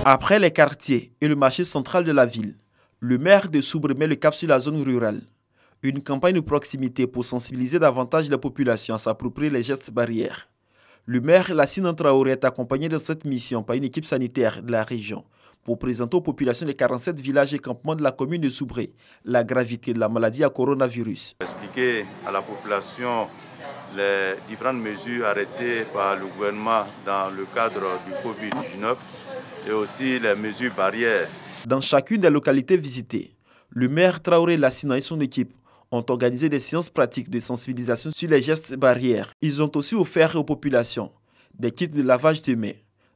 Après les quartiers et le marché central de la ville, le maire de Soubré met le cap sur la zone rurale. Une campagne de proximité pour sensibiliser davantage la population à s'approprier les gestes barrières. Le maire Lassine Traoré est accompagné dans cette mission par une équipe sanitaire de la région pour présenter aux populations des 47 villages et campements de la commune de Soubré la gravité de la maladie à coronavirus. Expliquer à la population les différentes mesures arrêtées par le gouvernement dans le cadre du Covid-19 et aussi les mesures barrières. Dans chacune des localités visitées, le maire Traoré Lassine et son équipe ont organisé des séances pratiques de sensibilisation sur les gestes barrières. Ils ont aussi offert aux populations des kits de lavage de mains,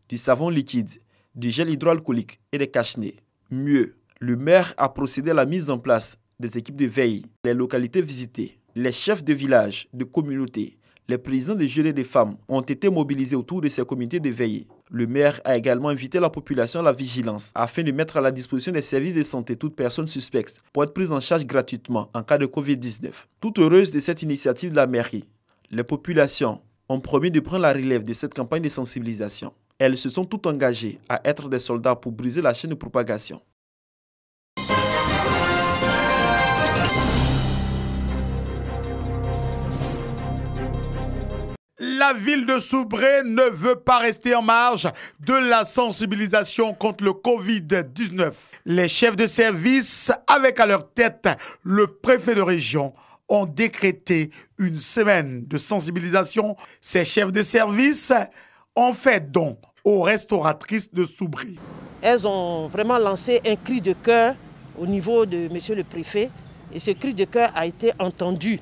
du savon liquide, du gel hydroalcoolique et des cache-nez. Mieux, le maire a procédé à la mise en place des équipes de veille. Les localités visitées, les chefs de village, de communauté, les présidents de jeunes et des femmes ont été mobilisés autour de ces comités de veille. Le maire a également invité la population à la vigilance afin de mettre à la disposition des services de santé toute personne suspecte pour être prise en charge gratuitement en cas de Covid-19. Tout heureuse de cette initiative de la mairie, les populations ont promis de prendre la relève de cette campagne de sensibilisation. Elles se sont toutes engagées à être des soldats pour briser la chaîne de propagation. La ville de Soubré ne veut pas rester en marge de la sensibilisation contre le Covid-19. Les chefs de service, avec à leur tête le préfet de région, ont décrété une semaine de sensibilisation. Ces chefs de service ont fait don aux restauratrices de Soubré. Elles ont vraiment lancé un cri de cœur au niveau de monsieur le préfet et ce cri de cœur a été entendu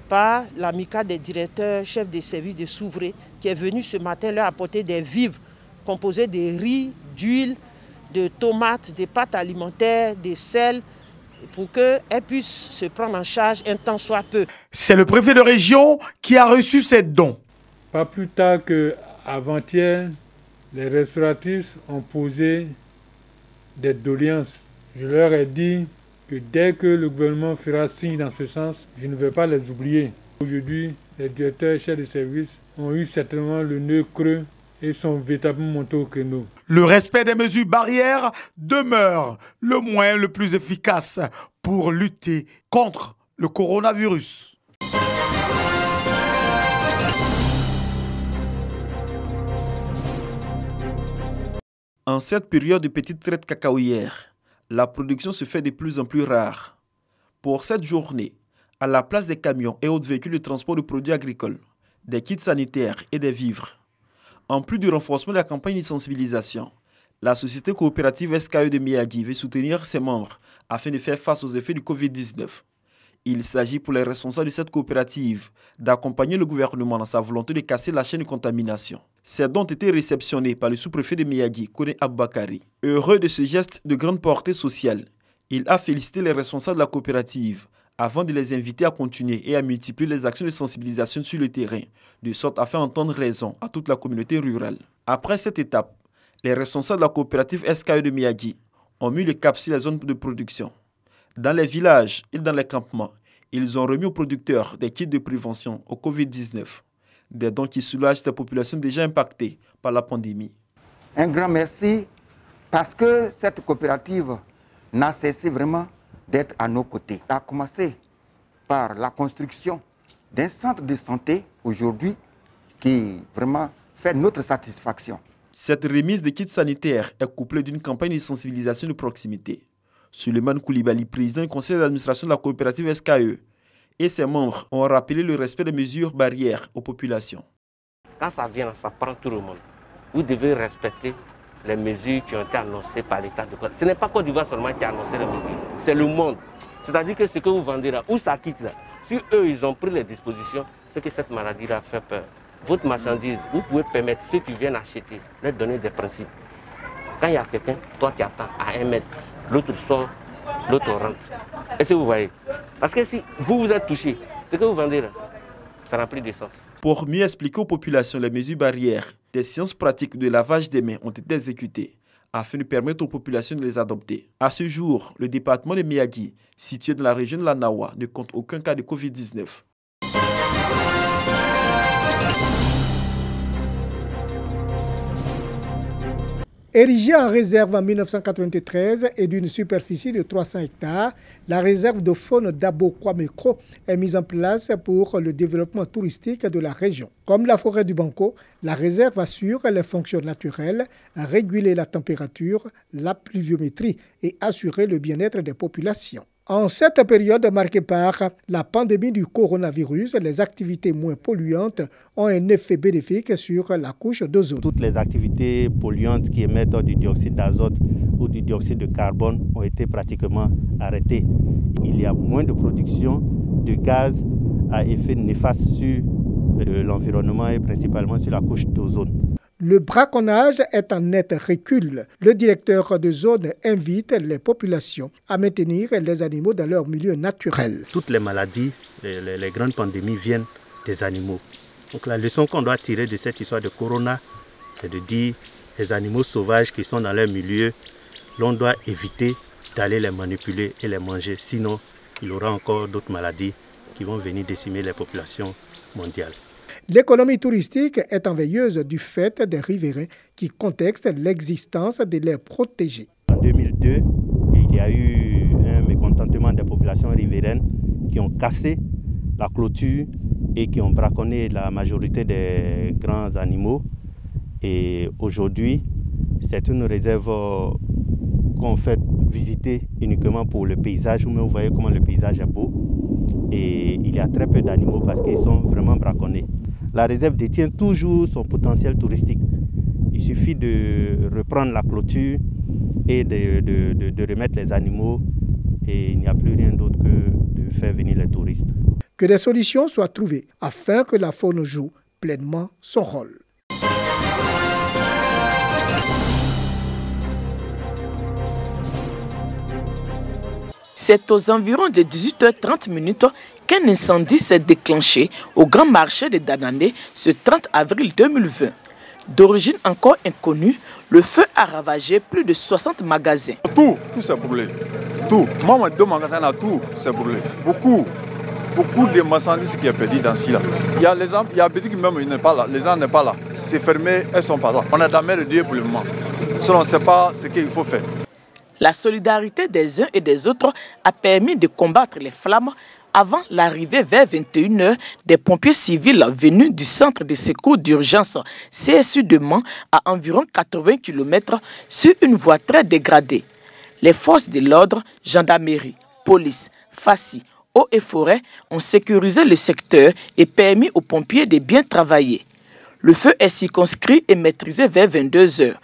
par l'amicale des directeurs chefs des services de Soubré qui est venu ce matin leur apporter des vivres composés de riz, d'huile, de tomates, de pâtes alimentaires, de sel pour qu'elles puissent se prendre en charge un temps soit peu. C'est le préfet de région qui a reçu ces dons. Pas plus tard qu'avant-hier, les restauratrices ont posé des doléances. Je leur ai dit que dès que le gouvernement fera signe dans ce sens, je ne vais pas les oublier. Aujourd'hui, les directeurs chefs de service ont eu certainement le nœud creux et sont véritablement montés au créneau. Le respect des mesures barrières demeure le moyen le plus efficace pour lutter contre le coronavirus. En cette période de petite traite cacaoyère, la production se fait de plus en plus rare. Pour cette journée, à la place des camions et autres véhicules de transport de produits agricoles, des kits sanitaires et des vivres, en plus du renforcement de la campagne de sensibilisation, la société coopérative SKE de Miyagi veut soutenir ses membres afin de faire face aux effets du Covid-19. Il s'agit pour les responsables de cette coopérative d'accompagner le gouvernement dans sa volonté de casser la chaîne de contamination. Ces dons ont été réceptionnés par le sous-préfet de Miyagi, Kone Aboubakari. Heureux de ce geste de grande portée sociale, il a félicité les responsables de la coopérative avant de les inviter à continuer et à multiplier les actions de sensibilisation sur le terrain, de sorte à faire entendre raison à toute la communauté rurale. Après cette étape, les responsables de la coopérative SKE de Miyagi ont mis le cap sur les zones de production. Dans les villages et dans les campements, ils ont remis aux producteurs des kits de prévention au Covid-19, des dons qui soulagent des populations déjà impactées par la pandémie. Un grand merci parce que cette coopérative n'a cessé vraiment d'être à nos côtés. Elle a commencé par la construction d'un centre de santé aujourd'hui qui vraiment fait notre satisfaction. Cette remise de kits sanitaires est couplée d'une campagne de sensibilisation de proximité. Suleiman Koulibaly, président du conseil d'administration de la coopérative SKE, et ses membres ont rappelé le respect des mesures barrières aux populations. Quand ça vient, ça prend tout le monde. Vous devez respecter les mesures qui ont été annoncées par l'État de Côte. Ce n'est pas Côte d'Ivoire seulement qui a annoncé les mesures, c'est le monde. C'est-à-dire que ce que vous vendez là, où ça quitte là, si eux ils ont pris les dispositions, c'est que cette maladie là fait peur. Votre marchandise, vous pouvez permettre ceux qui viennent acheter, leur donner des principes. Quand il y a quelqu'un, toi tu attends à 1 mètre, l'autre sort, l'autre rentre. Est-ce que vous voyez? Parce que si vous êtes touché, ce que vous vendez là, ça n'a plus de sens. Pour mieux expliquer aux populations les mesures barrières, des séances pratiques de lavage des mains ont été exécutées afin de permettre aux populations de les adopter. À ce jour, le département de Miyagi, situé dans la région de la Nawa, ne compte aucun cas de Covid-19. Érigée en réserve en 1993 et d'une superficie de 300 hectares, la réserve de faune d'Abo-Kwamekro est mise en place pour le développement touristique de la région. Comme la forêt du Banco, la réserve assure les fonctions naturelles, réguler la température, la pluviométrie et assurer le bien-être des populations. En cette période marquée par la pandémie du coronavirus, les activités moins polluantes ont un effet bénéfique sur la couche d'ozone. Toutes les activités polluantes qui émettent du dioxyde d'azote ou du dioxyde de carbone ont été pratiquement arrêtées. Il y a moins de production de gaz à effet néfaste sur l'environnement et principalement sur la couche d'ozone. Le braconnage est en net recul. Le directeur de zone invite les populations à maintenir les animaux dans leur milieu naturel. Toutes les maladies, les grandes pandémies viennent des animaux. Donc la leçon qu'on doit tirer de cette histoire de corona, c'est de dire les animaux sauvages qui sont dans leur milieu, l'on doit éviter d'aller les manipuler et les manger. Sinon, il y aura encore d'autres maladies qui vont venir décimer les populations mondiales. L'économie touristique est enveilleuse du fait des riverains qui contextent l'existence de l'air protégé. En 2002, il y a eu un mécontentement des populations riveraines qui ont cassé la clôture et qui ont braconné la majorité des grands animaux. Et aujourd'hui, c'est une réserve qu'on fait visiter uniquement pour le paysage. Vous voyez comment le paysage est beau. Et il y a très peu d'animaux parce qu'ils sont vraiment braconnés. La réserve détient toujours son potentiel touristique. Il suffit de reprendre la clôture et de remettre les animaux et il n'y a plus rien d'autre que de faire venir les touristes. Que des solutions soient trouvées afin que la faune joue pleinement son rôle. C'est aux environs de 18h30 qu'un incendie s'est déclenché au grand marché de Danandé ce 30 avril 2020. D'origine encore inconnue, le feu a ravagé plus de 60 magasins. Tout s'est brûlé. Tout. Même 2 magasins là, tout s'est brûlé. Beaucoup de marchandises qui est perdu dans ce là. Il y a les gens, il y a petit qui même il n'est pas là. Les gens n'est pas là. C'est fermé, elles sont pas là. On est dans la mer de Dieu pour le moment. Sinon on ne sait pas ce qu'il faut faire. La solidarité des uns et des autres a permis de combattre les flammes avant l'arrivée vers 21h des pompiers civils venus du centre de secours d'urgence CSU de Mans à environ 80 km sur une voie très dégradée. Les forces de l'ordre, gendarmerie, police, FACI, eaux et forêts ont sécurisé le secteur et permis aux pompiers de bien travailler. Le feu est circonscrit et maîtrisé vers 22h.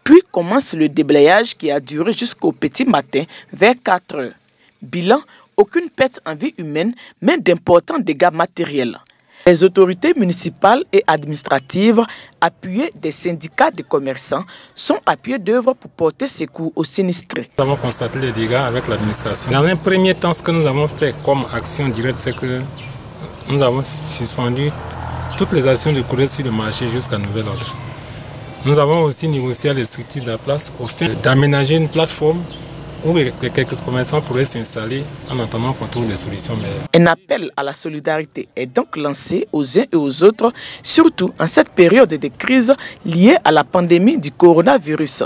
Puis commence le déblayage qui a duré jusqu'au petit matin vers 4h. Bilan, aucune perte en vie humaine, mais d'importants dégâts matériels. Les autorités municipales et administratives, appuyées des syndicats de commerçants, sont à pied d'œuvre pour porter secours aux sinistrés. Nous avons constaté les dégâts avec l'administration. Dans un premier temps, ce que nous avons fait comme action directe, c'est que nous avons suspendu toutes les actions de courrier sur le marché jusqu'à nouvel ordre. Nous avons aussi négocié les structures de la place au fait d'aménager une plateforme où quelques commerçants pourraient s'installer en attendant qu'on trouve des solutions meilleures. Un appel à la solidarité est donc lancé aux uns et aux autres, surtout en cette période de crise liée à la pandémie du coronavirus.